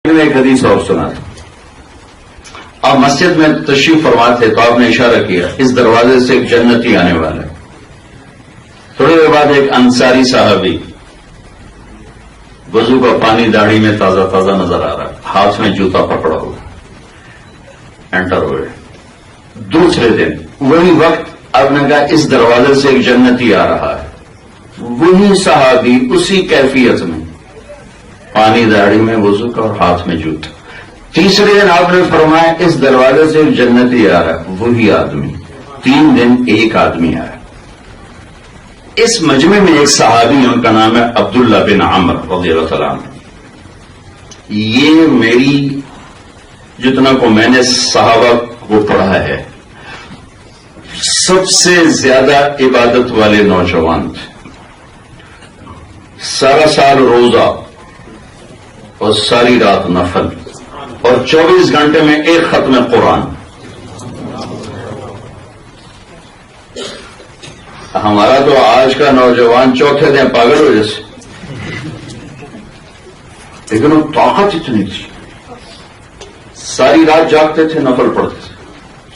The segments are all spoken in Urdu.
میں ایک حدیث اور سنا تھا. آپ مسجد میں تشریف فرما تھے تو آپ نے اشارہ کیا اس دروازے سے ایک جنتی آنے والا ہے. تھوڑی دیر بعد ایک انصاری صحابی وضو کا پانی داڑھی میں تازہ تازہ نظر آ رہا ہے, ہاتھ میں جوتا پکڑا ہوا, انٹر ہوئے. دوسرے دن وہی وقت آپ نے کہا اس دروازے سے ایک جنتی آ رہا ہے. وہی صحابی اسی کیفیت میں, پانی داڑھی میں وضو کا اور ہاتھ میں جوتا. تیسرے دن آپ نے فرمایا اس دروازے سے ایک جنتی آ رہا ہے, وہی آدمی. 3 دن ایک آدمی آیا. اس مجمع میں ایک صحابی ہیں, ان کا نام ہے عبداللہ بن عمر رضی اللہ تعالیٰ عنہ. یہ میری جتنا کو میں نے صحابہ کو پڑھا ہے سب سے زیادہ عبادت والے نوجوان تھے. سارا سال روزہ اور ساری رات نفل اور 24 گھنٹے میں ایک ختم قرآن. ہمارا تو آج کا نوجوان چوتھے دن پاگل ہو جیسے, لیکن وہ طاقت اتنی تھی. ساری رات جاگتے تھے, نفل پڑھتے تھے,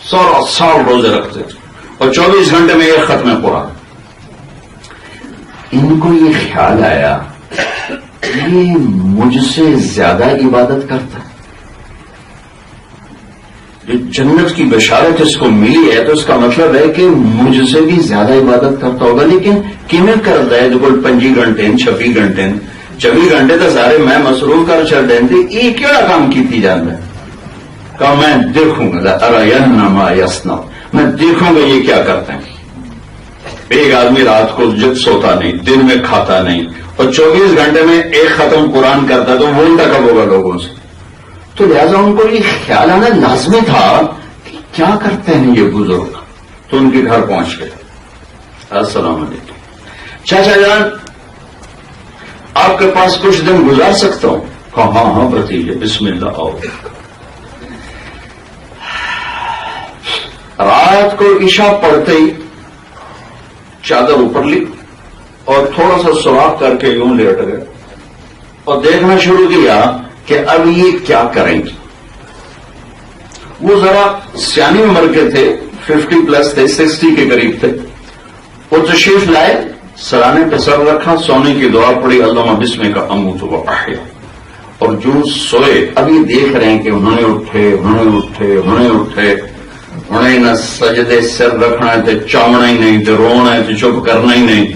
سارا سال روزے رکھتے تھے اور 24 گھنٹے میں ایک ختم قرآن. ان کو یہ خیال آیا یہ مجھ سے زیادہ عبادت کرتا ہے. جو جنت کی بشارت اس کو ملی ہے تو اس کا مطلب ہے کہ مجھ سے بھی زیادہ عبادت کرتا ہوگا. لیکن کیوں کرتا ہے جو کوئی 25 گھنٹے 26 گھنٹے 24 گھنٹے تو سارے میں مصروف کر چڑھ دیں تھے. یہ کیڑا کام کیتی جانا ہے؟ کہا میں دیکھوں گا, ارینما یسنا, میں دیکھوں گا یہ کیا کرتے ہیں. ایک آدمی رات کو جب سوتا نہیں, دن میں کھاتا نہیں اور 24 گھنٹے میں ایک ختم قرآن کرتا تو وہ الٹا کب ہوگا لوگوں سے. تو لہذا ان کو یہ خیال آنا لازمی تھا کہ کیا کرتے ہیں یہ بزرگ. تو ان کے گھر پہنچ گئے. السلام علیکم چاچا جان, آپ کے پاس کچھ دن گزار سکتا ہوں؟ کہا ہاں ہاں بھتیجے بسم اللہ آؤ. رات کو عشاء پڑھتے ہی چادر اوپر لی اور تھوڑا سا سوراخ کر کے یوں لیٹ گئے اور دیکھنا شروع کیا کہ اب یہ کیا کریں گے. وہ ذرا سیانی عمر کے تھے, 50 پلس تھے, 60 کے قریب تھے. وہ تشریف لائے, سرانے پہ سر رکھا, سونے کی دعا پڑی, اللہم بسمک اموت و احیا, اور جو سوئے اب یہ دیکھ رہے ہیں کہ انہوں نے اٹھے, انہیں نہ سجدے سر رکھنا ہے تو چاونا ہی نہیں, تو رونا ہے تو چپ کرنا ہی نہیں.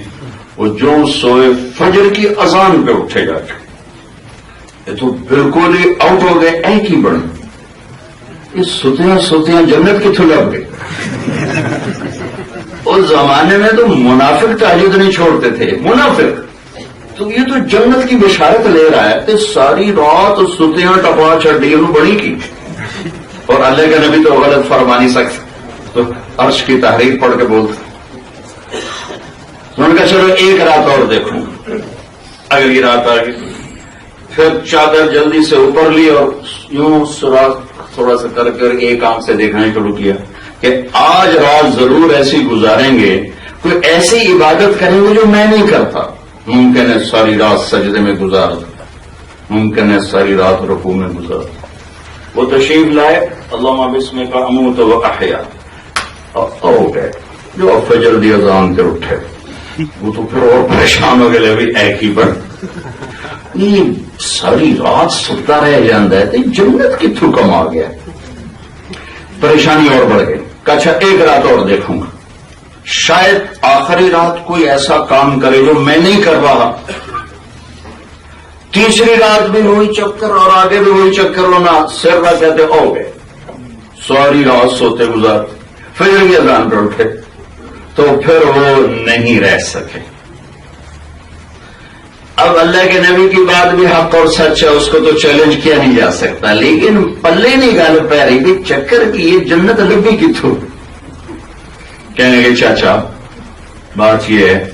وہ جو سوئے فجر کی اذان پہ اٹھے جا کے, یہ تو بالکل ہی آؤٹ ہو گئے. ایک ہی بڑھ یہ سوتیاں جنت کی تھلپ گئی. اس زمانے میں تو منافق تہجد نہیں چھوڑتے تھے. منافق تو یہ تو جنت کی بشارت لے رہا ہے کہ ساری رات سوتیاں ٹپا چڑی انہوں بڑی کی. اور اللہ کا نبی تو غلط فرما نہیں سکتے, تو عرش کی تحریر پڑھ کے بولتے. ان کا چلو ایک رات اور دیکھوں, اگلی رات آ گئی. پھر چادر جلدی سے اوپر لی اور یوں سوراخ تھوڑا سا کر کر ایک آنکھ سے دیکھنا شروع کیا کہ آج رات ضرور ایسی گزاریں گے, کوئی ایسی عبادت کریں گے جو میں نہیں کرتا. ممکن ہے ساری رات سجدے میں گزار دو, ممکن ہے ساری رات رکوع میں گزار دو. وہ تشریف لائے, اللہم بسمک اموت و احیا, ہو گئے. جو فجر دی اذان پہ اٹھے وہ تو پھر اور پریشان ہو گئے. ابھی ایک ہی بڑھ یہ ساری رات ستا رہ جاندہ ہے تو جنت کتوں کم آ گیا. پریشانی اور بڑھ گئی. اچھا ایک رات اور دیکھوں گا, شاید آخری رات کوئی ایسا کام کرے جو میں نہیں کر رہا. تیسری رات بھی وہی چکر اور آگے بھی وہی چکر ہونا, سر نہ کہتے ہو گئے. ساری رات سوتے گزار, فجر کی اذان پر اٹھے تو پھر وہ نہیں رہ سکے. اب اللہ کے نبی کی بات بھی حق اور سچ ہے, اس کو تو چیلنج کیا نہیں جا سکتا, لیکن پلے نہیں گال پہ رہی کہ چکر کی یہ جنت لبی کتوں. کہنے کہ چاچا بات یہ ہے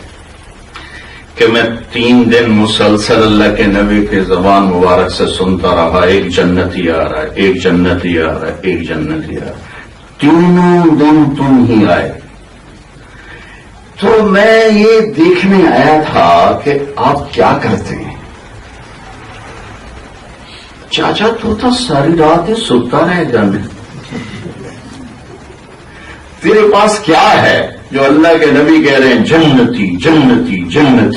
کہ میں 3 دن مسلسل اللہ کے نبی کے زبان مبارک سے سنتا رہا, ایک جنتی آ رہا ہے, ایک جنتی آ رہا ہے, ایک جنتی آ رہا ہے. 3 دن تم ہی آئے. تو میں یہ دیکھنے آیا تھا کہ آپ کیا کرتے ہیں. چاچا تو ساری رات ہی سوتا رہے گا میں، تیرے پاس کیا ہے جو اللہ کے نبی کہہ رہے ہیں جنتی جنتی جنت؟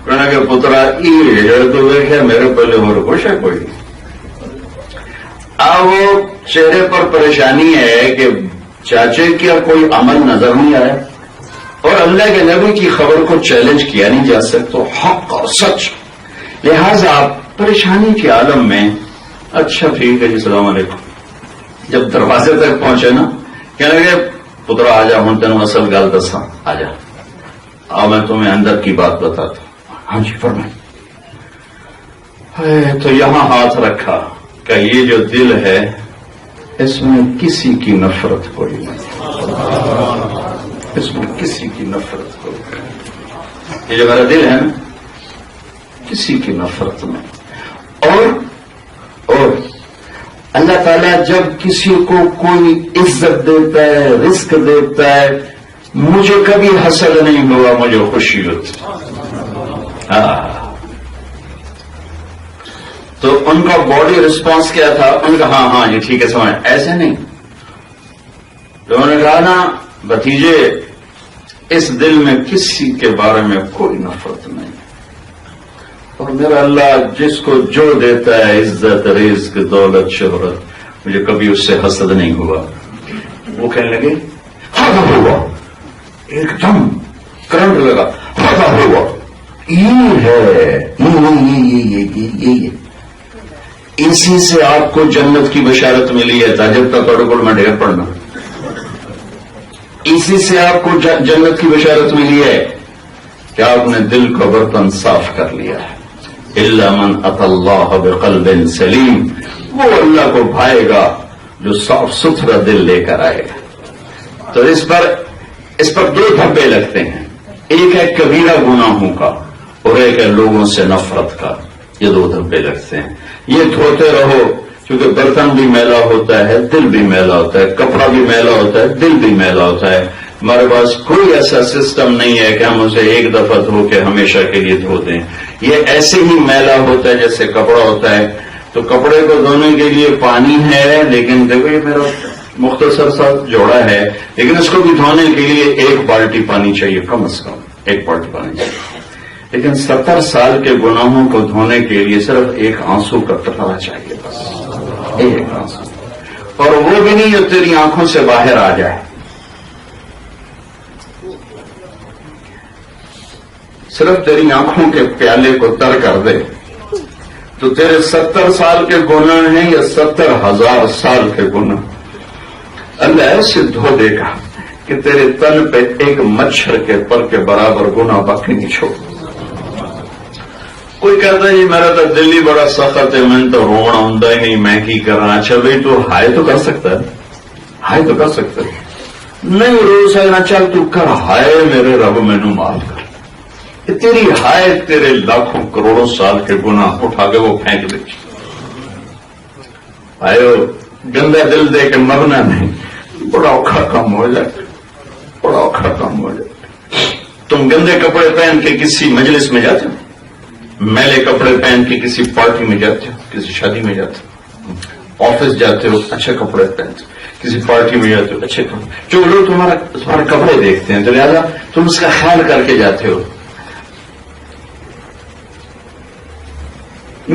کہنے کہ پترا یہ تو دیکھے میرے پہلے اور کچھ ہے کوئی؟ وہ چہرے پر پریشانی ہے کہ چاچے کا کوئی عمل نظر نہیں آیا اور اللہ کے نبی کی خبر کو چیلنج کیا نہیں جا سکتا، حق اور سچ، لہذا پریشانی کے عالم میں اچھا ٹھیک ہے جی السلام علیکم، جب دروازے تک پہنچے نا کہنے لگے پترا آ جا ہوں تینوں اصل گل دساں، آ جا آؤ میں تمہیں اندر کی بات بتاتا ہوں۔ ہاں جی فرمائیں۔ تو یہاں ہاتھ رکھا کہ یہ جو دل ہے اس میں کسی کی نفرت کوئی نہیں، اس میں کسی کی نفرت کوئی نہیں، یہ جو میرا دل ہے نا کسی کی نفرت میں۔ اور اللہ تعالیٰ جب کسی کو کوئی عزت دیتا ہے، رزق دیتا ہے، مجھے کبھی حسد نہیں ہوا، مجھے خوشی ہوتی۔ تو ان کا باڈی رسپانس کیا تھا؟ ان کا ہاں ہاں جی ٹھیک ہے سمجھ، ایسے نہیں، انہوں نے کہا نا بھتیجے اس دل میں کسی کے بارے میں کوئی نفرت نہیں، اور میرا اللہ جس کو جو دیتا ہے عزت رزق دولت شہرت، مجھے کبھی اس سے حسد نہیں ہوا۔ وہ کہنے لگے ہاں ہوا، ایک دم کرنٹ لگا، ہاں ہوا، یہ ہے یہ اسی سے آپ کو جنت کی بشارت ملی ہے، تاجر کا پروٹوکول میں ڈھیر پڑھنا، اسی سے آپ کو جنت کی بشارت ملی ہے کہ آپ نے دل کا برتن صاف کر لیا ہے۔ الا من اتى الله بقلب سلیم، وہ اللہ کو بھائے گا جو صاف ستھرا دل لے کر آئے گا۔ تو اس پر دو دھبے لگتے ہیں، ایک ہے کبیرہ گناہوں کا اور ایک ہے لوگوں سے نفرت کا، یہ دو دھبے لگتے ہیں۔ یہ دھوتے رہو، کیونکہ برتن بھی میلا ہوتا ہے، دل بھی میلا ہوتا ہے، کپڑا بھی میلا ہوتا ہے، دل بھی میلا ہوتا ہے۔ ہمارے پاس کوئی ایسا سسٹم نہیں ہے کہ ہم اسے ایک دفعہ دھو کے ہمیشہ کے لیے دھو دیں، یہ ایسے ہی میلا ہوتا ہے جیسے کپڑا ہوتا ہے۔ تو کپڑے کو دھونے کے لیے پانی ہے، لیکن دیکھو یہ میرا مختصر سا جوڑا ہے، لیکن اس کو بھی دھونے کے لیے ایک بالٹی پانی چاہیے، کم از کم ایک بالٹی پانی چاہیے۔ لیکن 70 سال کے گناہوں کو دھونے کے لیے صرف ایک آنسو کا قطرہ چاہیے، بس ایک آنسو، اور وہ بھی نہیں جو تیری آنکھوں سے باہر آ جائے، صرف تیری آنکھوں کے پیالے کو تر کر دے تو تیرے 70 سال کے گناہ ہیں یا 70,000 سال کے گناہ اللہ ایسے دھو دے گا کہ تیرے تن پہ ایک مچھر کے پر کے برابر گناہ باقی نہیں چھوڑ۔ کوئی کہتا ہے یہ میرا تو دل ہی بڑا سخت ہے، میں تو رونا ہوں ہی نہیں، میں کی کرنا۔ اچھا بھائی تو ہائے تو کر سکتا ہے، ہائے تو کر سکتا ہے، نہیں رو سکنا، چل تو کر ہائے میرے رب مینوں معاف کر۔ تیری ہائے تیرے لاکھوں کروڑوں سال کے گناہ اٹھا کے وہ پھینک دے۔ آئے گندا دل دے کے مرنا نہیں، بڑا اوکھا کام ہو جائے، بڑا اوکھا کام ہو جائے۔ تم گندے کپڑے پہن کے کسی مجلس میں جاتے ہو، میلے کپڑے پہن کے کسی پارٹی میں جاتے ہو، کسی شادی میں جاتے ہو، آفس جاتے ہو اچھے کپڑے پہنتے ہو، کسی پارٹی میں جاتے ہو اچھے کپڑے، جو لوگ تمہارے کپڑے دیکھتے ہیں تو لہٰذا تم اس کا خیال کر کے جاتے ہو۔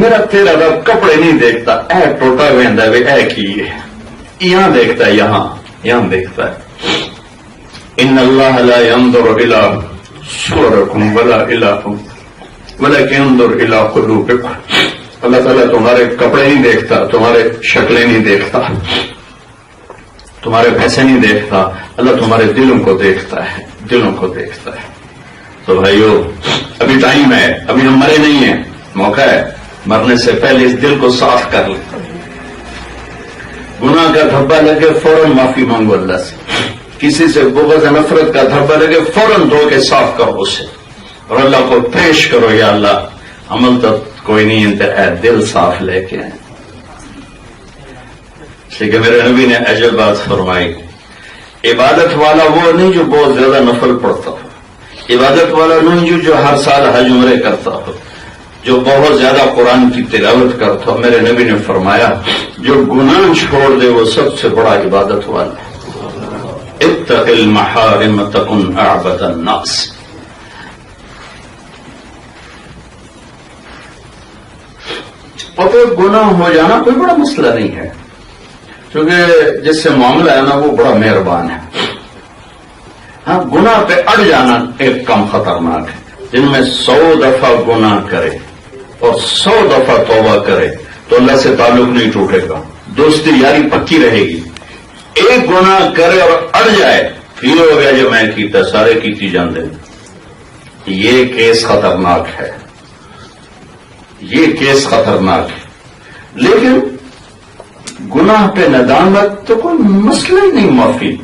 میرا تیرا رب کپڑے نہیں دیکھتا، اے ٹوٹا ویندا وے اے کی ہے، یہاں دیکھتا ہے، یہاں دیکھتا ہے۔ ان اللہ لا ينظر الى صورکم ولا الى ولکن ينظر الى قلوبکم۔ اللہ تعالیٰ تمہارے کپڑے نہیں دیکھتا، تمہارے شکلیں نہیں دیکھتا، تمہارے پیسے نہیں دیکھتا، اللہ تمہارے دلوں کو دیکھتا ہے، دلوں کو دیکھتا ہے۔ تو بھائیو ابھی ٹائم ہے، ابھی ہم مرے نہیں ہیں، موقع ہے، مرنے سے پہلے اس دل کو صاف کر لیں۔ گناہ کا دھبا لگے فوراً معافی مانگو اللہ سے، کسی سے بغض نفرت کا دھبا لگے فوراً دھو کے صاف کرو اسے، اور اللہ کو پیش کرو، یا اللہ عمل تو کوئی نہیں انت اے دل صاف لے کے آئے۔ ٹھیک ہے، میرے نبی نے عجب بات فرمائی، عبادت والا وہ نہیں جو بہت زیادہ نفل پڑتا ہو، عبادت والا نہیں جو ہر سال حج عمرے کرتا ہو، جو بہت زیادہ قرآن کی تلاوت کرتا، میرے نبی نے فرمایا جو گناہ چھوڑ دے وہ سب سے بڑا عبادت والا ہے۔ اتق المحارم تکن اعبد الناس۔ اور پھر گناہ ہو جانا کوئی بڑا مسئلہ نہیں ہے، کیونکہ جس سے معاملہ ہے نا وہ بڑا مہربان ہے۔ ہاں، گناہ پہ اڑ جانا ایک کم خطرناک ہے۔ جن میں 100 دفعہ گناہ کرے اور 100 دفعہ توبہ کرے تو اللہ سے تعلق نہیں ٹوٹے گا، دوستی یاری پکی رہے گی۔ ایک گناہ کرے اور اڑ جائے، یہ ہو گیا جو میں کیتا سارے کیتی جان دے، یہ کیس خطرناک ہے، یہ کیس خطرناک ہے۔ لیکن گناہ پہ ندامت تو کوئی مسئلہ ہی نہیں، معافی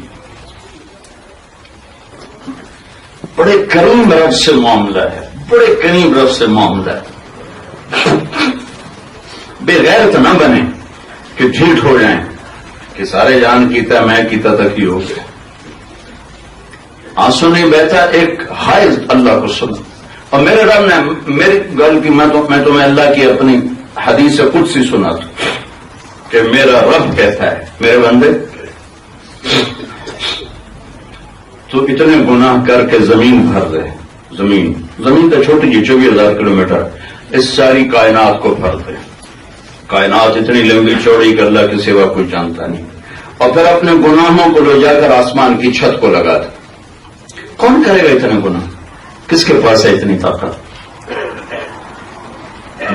بڑے کریم رب سے معاملہ ہے، بڑے کریم رب سے معاملہ ہے۔ بے غیرت نہ بنے کہ ڈھیٹ ہو جائیں کہ سارے جان کیتا میں کیتا تک ہی ہو گیا، آنسو نہیں بہتا، ایک حائز اللہ کو سنا۔ اور میرے رب نے میری گل کی، میں تمہیں اللہ کی اپنی حدیث قدسی سنا تھا کہ میرا رب کہتا ہے میرے بندے تو اتنے گناہ کر کے زمین بھر دے، زمین تو چھوٹی جی 24,000 کلومیٹر، اس ساری کائنات کو بھر دے۔ کائنات اتنی لمبی چوڑی کہ اللہ کے سوا کوئی جانتا نہیں، اور پھر اپنے گناہوں کو لے جا کر آسمان کی چھت کو لگا دے۔ کون کرے گا اتنے گناہ؟ کس کے پاس ہے اتنی طاقت؟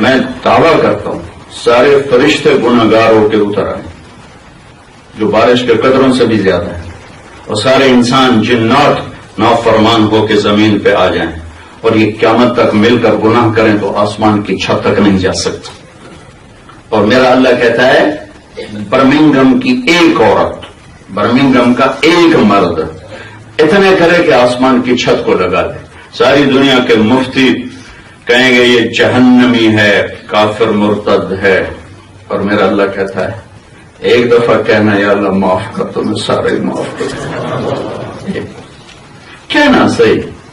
میں دعویٰ کرتا ہوں سارے فرشتے گناہ گار ہو کے اتر آئے، جو بارش کے قطروں سے بھی زیادہ ہے، اور سارے انسان جنات نافرمان ہو کے زمین پہ آ جائیں، اور یہ قیامت تک مل کر گناہ کریں تو آسمان کی چھت تک نہیں جا سکتا۔ اور میرا اللہ کہتا ہے برمنگم کی ایک عورت، برمنگم کا ایک مرد اتنے کرے کہ آسمان کی چھت کو لگا دے۔ ساری دنیا کے مفتی کہیں گے یہ جہنمی ہے، کافر مرتد ہے، اور میرا اللہ کہتا ہے ایک دفعہ کہنا یا اللہ معاف کر تو میں سارے معاف کر، کہنا صحیح